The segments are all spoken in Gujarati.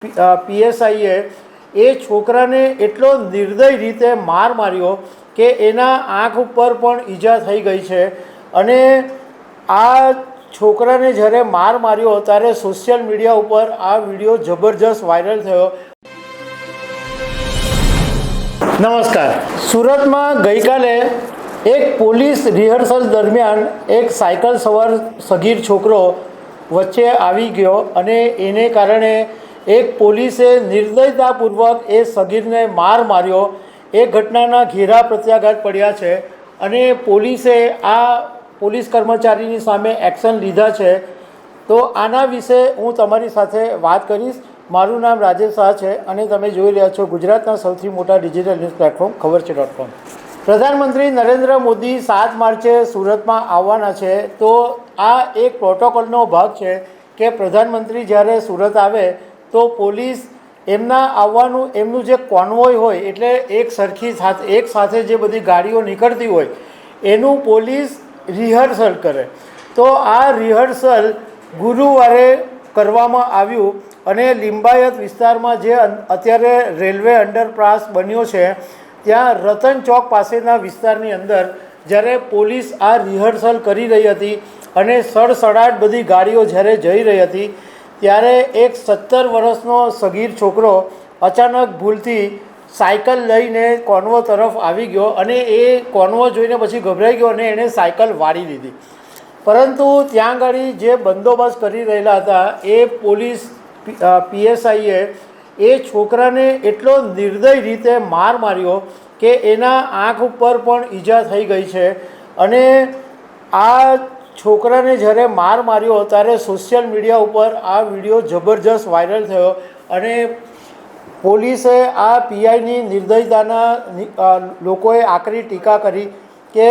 પીએસઆઈએ એ છોકરાને એટલો નિર્દય રીતે માર્યો કે એના આંખ ઉપર પણ ઈજા થઈ ગઈ છે. અને આ છોકરાને જ્યારે માર્યો ત્યારે સોશિયલ મીડિયા ઉપર આ વિડીયો જબરજસ્ત વાયરલ થયો. નમસ્કાર. સુરતમાં ગઈકાલે એક પોલીસ રિહર્સલ દરમિયાન એક સાયકલ સવાર સગીર છોકરો વચ્ચે આવી ગયો અને એને કારણે એક પોલીસે નિર્દયતાપૂર્વક એ સગીરને માર્યો. એ ઘટનાના ઘેરા પ્રત્યાઘાત પડ્યા છે અને પોલીસે આ પોલીસ કર્મચારીની સામે એક્શન લીધા છે. તો આના વિશે હું તમારી સાથે વાત કરીશ. મારું નામ રાજેશ શાહ છે અને તમે જોઈ રહ્યા છો ગુજરાતના સૌથી મોટા ડિજિટલ ન્યૂઝ પ્લેટફોર્મ ખબરછે.com. પ્રધાનમંત્રી નરેન્દ્ર મોદી 7 માર્ચે સુરતમાં આવવાના છે. તો આ એક પ્રોટોકોલનો ભાગ છે કે પ્રધાનમંત્રી જ્યારે સુરત આવે તો પોલીસ એમના આવવાનું એમનું જે કોન્વોય હોય એટલે એક સાથે જે બધી ગાડીઓ નીકળતી હોય એનું પોલીસ રિહર્સલ કરે. તો આ રિહર્સલ ગુરુવારે કરવામાં આવ્યું અને લિંબાયત વિસ્તારમાં જે અત્યારે રેલવે અંડરપાસ બન્યો છે ત્યાં રતન ચોક પાસેના વિસ્તારની અંદર જ્યારે પોલીસ આ રિહર્સલ કરી રહી હતી અને સડસડાટ બધી ગાડીઓ જ્યારે જઈ રહી હતી ત્યારે એક 17 વર્ષનો સગીર છોકરો અચાનક ભૂલથી સાયકલ લઈને કોન્વો તરફ આવી ગયો અને એ કોન્વો જોઈને પછી ગભરાઈ ગયો અને એણે સાયકલ વાળી લીધી. પરંતુ ત્યાં આગળ જે બંદોબસ્ત કરી રહેલા હતા એ પોલીસ પીએસઆઈએ એ છોકરાને એટલો નિર્દય રીતે માર્યો કે એના આંખ ઉપર પણ ઈજા થઈ ગઈ છે. અને આ છોકરાને જ્યારે માર્યો ત્યારે સોશિયલ મીડિયા ઉપર આ વિડીયો જબરજસ્ત વાયરલ થયો અને પોલીસે આ પીઆઈની નિર્દયતાના લોકોએ આકરી ટીકા કરી કે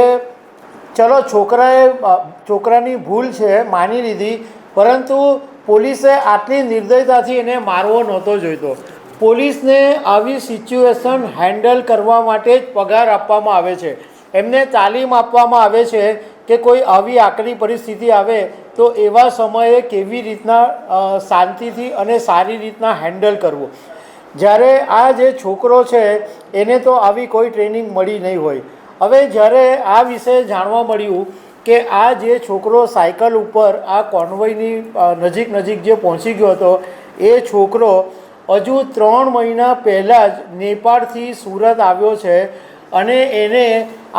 ચલો છોકરાની ભૂલ છે માની લીધી, પરંતુ પોલીસે આટલી નિર્દયતાથી એને મારવો નહોતો જોઈતો. પોલીસને આવી સિચ્યુએશન હેન્ડલ કરવા માટે જ પગાર આપવામાં આવે છે, એમને તાલીમ આપવામાં આવે છે કે કોઈ આવી આકરી પરિસ્થિતિ આવે તો એવા સમયે કેવી રીતના શાંતિથી અને સારી રીતના હેન્ડલ કરવું. જ્યારે આ જે છોકરો છે એને તો આવી કોઈ ટ્રેનિંગ મળી નહીં હોય. હવે જ્યારે આ વિશે જાણવા મળ્યું કે આ જે છોકરો સાયકલ ઉપર આ કોન્વોયની નજીક જે પહોંચી ગયો હતો એ છોકરો હજુ 3 મહિના પહેલાં જ નેપાળથી સુરત આવ્યો છે અને એને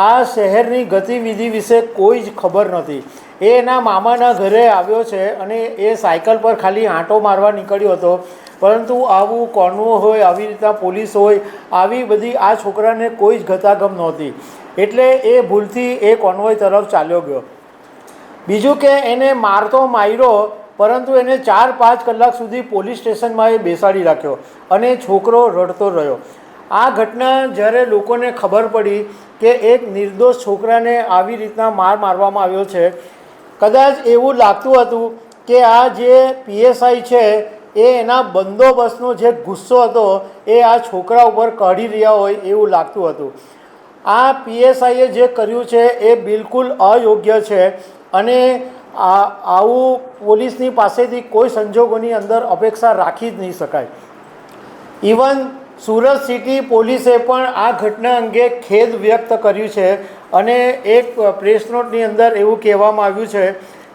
આ શહેરની ગતિવિધિ વિશે કોઈ જ ખબર નથી. એ એના મામાના ઘરે આવ્યો છે અને એ સાયકલ પર ખાલી આંટો મારવા નીકળ્યો હતો. પરંતુ આવું કોન્વો હોય, આવી રીતના પોલીસ હોય, આવી બધી આ છોકરાને કોઈ જ ગતાગમ નહોતી. એટલે એ ભૂલથી એ કોન્વોય તરફ ચાલ્યો ગયો. બીજું કે એને માર્યો પરંતુ એને 4-5 કલાક સુધી પોલીસ સ્ટેશનમાં એ બેસાડી રાખ્યો અને છોકરો રડતો રહ્યો. આ ઘટના જ્યારે લોકોને ખબર પડી કે એક નિર્દોષ છોકરાને આવી રીતના મારવામાં આવ્યો છે, કદાચ એવું લાગતું હતું કે આ જે પીએસઆઈ છે એ એના બંદોબસ્તનો જે ગુસ્સો હતો એ આ છોકરા ઉપર કાઢી રહ્યા હોય એવું લાગતું હતું. આ પીએસઆઈએ જે કર્યું છે એ બિલકુલ અયોગ્ય છે અને આવું પોલીસની પાસેથી કોઈ સંજોગોની અંદર અપેક્ષા રાખી જ નહીં શકાય. ઇવન સુરત સિટી પોલીસે પણ આ ઘટના અંગે ખેદ વ્યક્ત કર્યું છે અને એક પ્રેસ નોટની અંદર એવું કહેવામાં આવ્યું છે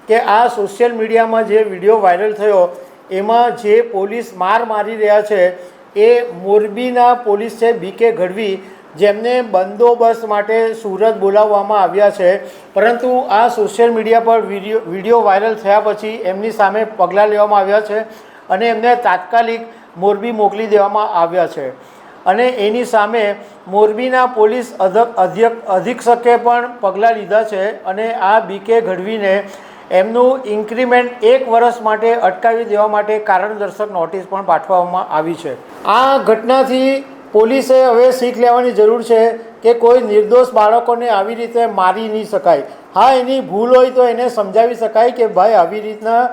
કે આ સોશિયલ મીડિયામાં જે વિડીયો વાયરલ થયો એમાં જે પોલીસ મારી રહ્યા છે એ મોરબીના પોલીસ છે બીકે ગઢવી, જેમને બંદોબસ્ત માટે સુરત બોલાવવામાં આવ્યા છે. પરંતુ આ સોશિયલ મીડિયા પર વિડીયો વાયરલ થયા પછી એમની સામે પગલાં લેવામાં આવ્યા છે અને એમને તાત્કાલિક મોરબી મોકલી દેવામાં આવ્યા છે. અને એની સામે મોરબીના પોલીસ અધિક્ષકે પણ પગલાં લીધા છે અને આ બીકે ગઢવીને એમનું ઇન્ક્રીમેન્ટ 1 વર્ષ માટે અટકાવી દેવા માટે કારણદર્શક નોટિસ પણ પાઠવવામાં આવી છે. આ ઘટનાથી પોલીસે હવે શીખ લેવાની જરૂર છે કે કોઈ નિર્દોષ બાળકોને આવી રીતે મારી નહીં શકાય. હા, એની ભૂલ હોય તો એને સમજાવી શકાય કે ભાઈ આવી રીતના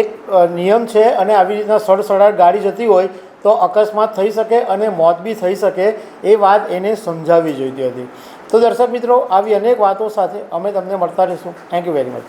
એક નિયમ છે અને આવી રીતના સડસડાટ ગાડી જતી હોય તો અકસ્માત થઈ શકે અને મોત બી થઈ શકે, એ વાત એને સમજાવવી જોઈતી હતી. તો દર્શક મિત્રો, આવી અનેક વાતો સાથે અમે તમને મળતા રહીશું. Thank you very much.